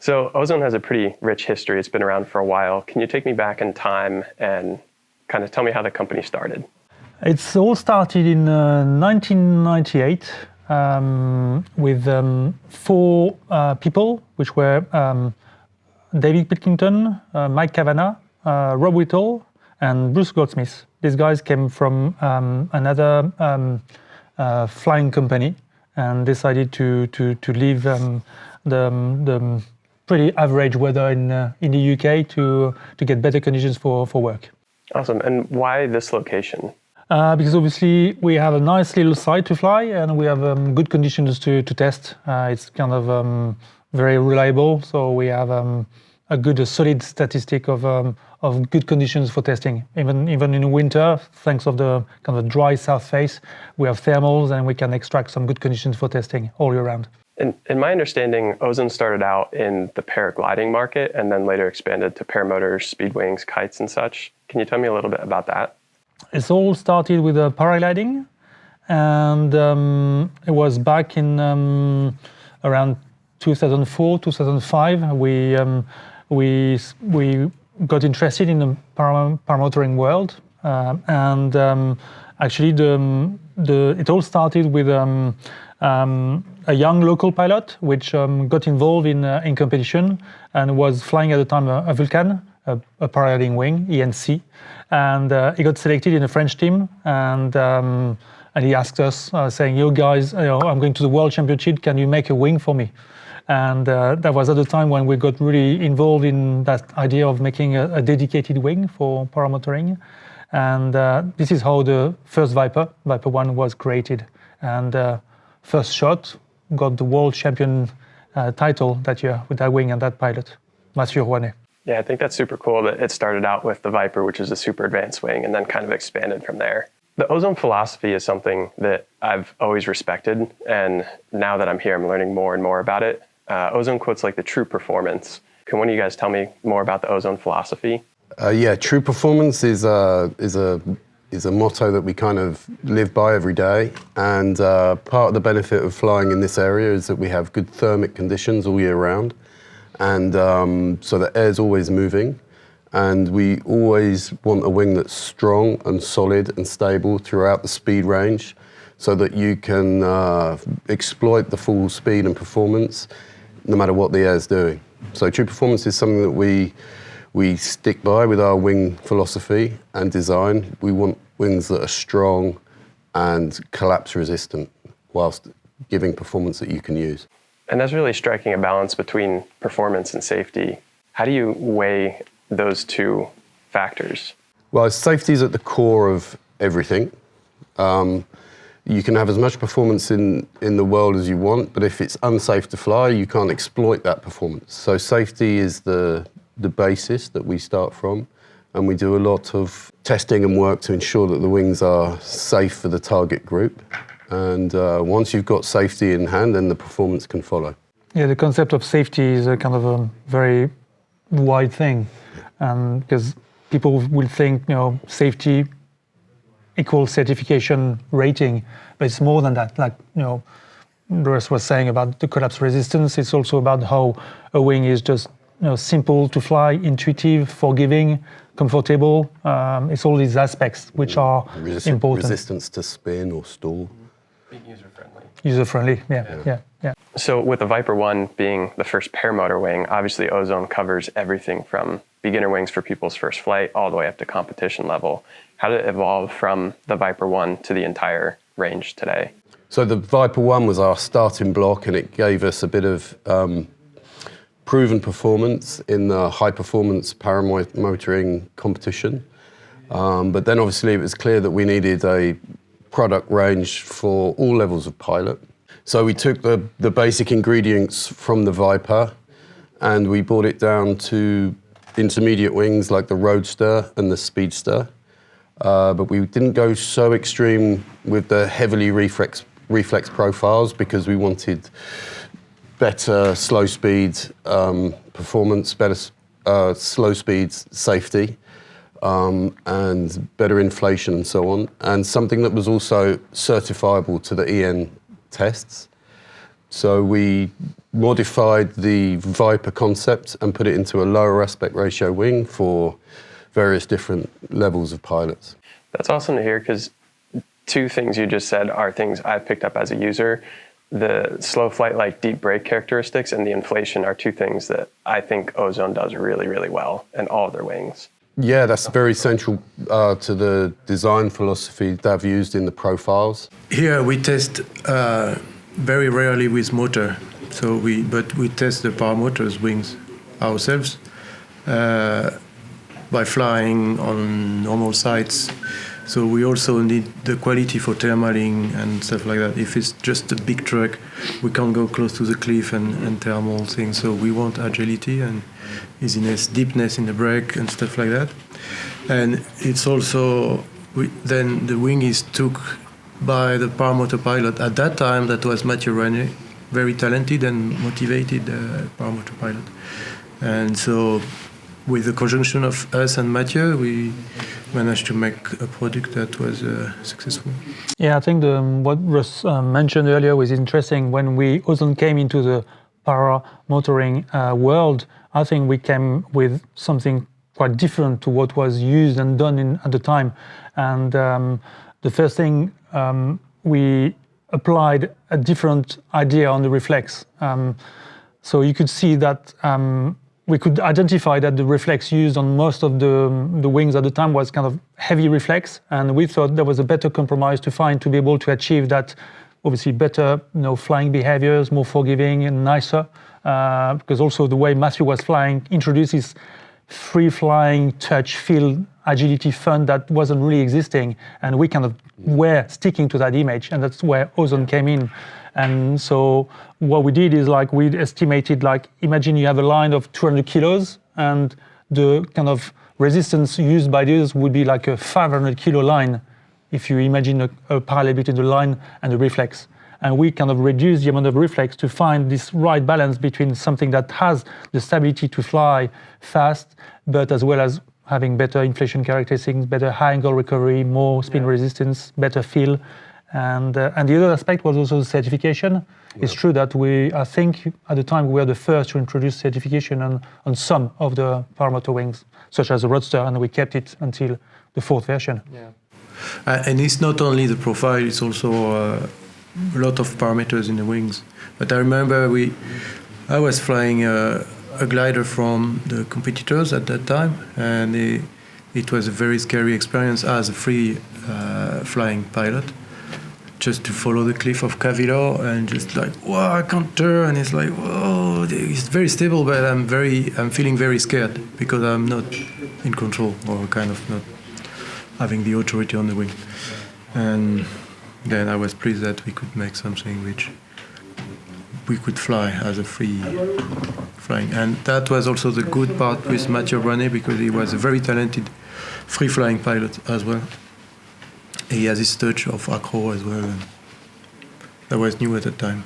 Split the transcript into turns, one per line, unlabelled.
So Ozone has a pretty rich history. It's been around for a while. Can you take me back in time and kind of tell me how the company started?
It's all started in 1998 with four people, which were David Pilkington, Mike Kavanagh, Rob Whittle, and Bruce Goldsmith. These guys came from another flying company and decided to leave the pretty average weather in the UK to get better conditions for work.
Awesome. And why this location?
Because obviously we have a nice little site to fly and we have good conditions to test. It's kind of very reliable, so we have a solid statistic of good conditions for testing. Even in winter, thanks of the kind of dry south face, we have thermals and we can extract some good conditions for testing all year round.
In my understanding, Ozone started out in the paragliding market and then later expanded to paramotors, speed wings, kites, and such. Can you tell me a little bit about that?
It's all started with paragliding, and it was back in around 2004, 2005. We got interested in the paramotoring world, and actually it all started with a young local pilot, which got involved in competition and was flying at the time a Vulcan, a paragliding wing, ENC, and he got selected in a French team, and he asked us, saying, "You guys, I'm going to the World Championship. Can you make a wing for me?" And that was at the time when we got really involved in that idea of making a dedicated wing for paramotoring, and this is how the first Viper 1 was created, and first shot got the world champion title that year with that wing and that pilot, Mathieu Rouanet.
Yeah, I think that's super cool that it started out with the Viper, which is a super advanced wing, and then kind of expanded from there. The Ozone philosophy is something that I've always respected, and now that I'm here, I'm learning more and more about it. Ozone quotes like the true performance. Can one of you guys tell me more about the Ozone philosophy?
Yeah, true performance is a motto that we kind of live by every day, and part of the benefit of flying in this area is that we have good thermic conditions all year round, and so the air's always moving, and we always want a wing that's strong and solid and stable throughout the speed range so that you can exploit the full speed and performance no matter what the air's doing. So true performance is something that we stick by with our wing philosophy and design. We want wings that are strong and collapse resistant whilst giving performance that you can use.
And that's really striking a balance between performance and safety. How do you weigh those two factors?
Well, safety is at the core of everything. You can have as much performance in the world as you want, but if it's unsafe to fly, you can't exploit that performance. So safety is the basis that we start from, and we do a lot of testing and work to ensure that the wings are safe for the target group. And once you've got safety in hand, then the performance can follow.
Yeah, the concept of safety is a kind of a very wide thing, because people will think, safety equals certification rating, but it's more than that. Like, Doris was saying about the collapse resistance, it's also about how a wing is just simple to fly, intuitive, forgiving, comfortable. It's all these aspects which are important.
Resistance to spin or stall.
Being user-friendly.
User-friendly, yeah.
So with the Viper 1 being the first paramotor wing, obviously Ozone covers everything from beginner wings for people's first flight all the way up to competition level. How did it evolve from the Viper 1 to the entire range today?
So the Viper 1 was our starting block, and it gave us a bit of proven performance in the high-performance paramotoring competition. But then obviously it was clear that we needed a product range for all levels of pilot. So we took the basic ingredients from the Viper and we brought it down to intermediate wings like the Roadster and the Speedster. But we didn't go so extreme with the heavily reflex profiles because we wanted better slow speed performance, better slow speed safety, and better inflation and so on, and something that was also certifiable to the EN tests. So we modified the Viper concept and put it into a lower aspect ratio wing for various different levels of pilots.
That's awesome to hear, because two things you just said are things I've picked up as a user. The slow flight, like deep brake characteristics, and the inflation are two things that I think Ozone does really, really well in all of their wings.
Yeah, that's very central to the design philosophy they've used in the profiles.
Here we test very rarely with motor, but we test the paramotors wings ourselves by flying on normal sites. So we also need the quality for thermaling and stuff like that. If it's just a big truck, we can't go close to the cliff and thermal things. So we want agility and easiness, deepness in the brake and stuff like that. And it's also, then the wing is took by the paramotor pilot. At that time, that was Mathieu René, very talented and motivated paramotor pilot. And so with the conjunction of us and Mathieu, we managed to make a product that was successful.
Yeah, I think what Russ mentioned earlier was interesting. When Ozone came into the paramotoring world, I think we came with something quite different to what was used and done at the time. And the first thing, we applied a different idea on the reflex. So you could see that we could identify that the reflex used on most of the wings at the time was kind of heavy reflex, and we thought there was a better compromise to find to be able to achieve that. Obviously, better flying behaviors, more forgiving and nicer, because also the way Mathieu was flying introduces free flying, touch, feel, agility, fun that wasn't really existing, and we kind of were sticking to that image, and that's where Ozone came in. And so what we did is we estimated, imagine you have a line of 200 kilos, and the kind of resistance used by this would be like a 500 kilo line, if you imagine a parallel between the line and the reflex. And we kind of reduce the amount of reflex to find this right balance between something that has the stability to fly fast, but as well as having better inflation characteristics, better high angle recovery, more spin resistance, better feel. And the other aspect was also the certification. Yeah. It's true that I think at the time we were the first to introduce certification on some of the paramotor wings, such as the Roadster, and we kept it until the fourth version.
Yeah. And it's not only the profile, it's also a lot of parameters in the wings. But I remember I was flying a glider from the competitors at that time, and it was a very scary experience as a free flying pilot. Just to follow the cliff of Cavilo and just whoa, I can't turn. And it's whoa, it's very stable, but I'm feeling very scared because I'm not in control, or kind of not having the authority on the wing. And then I was pleased that we could make something which we could fly as a free flying. And that was also the good part with Mathieu René, because he was a very talented free flying pilot as well. He has his touch of acro as well, and that was new at the time.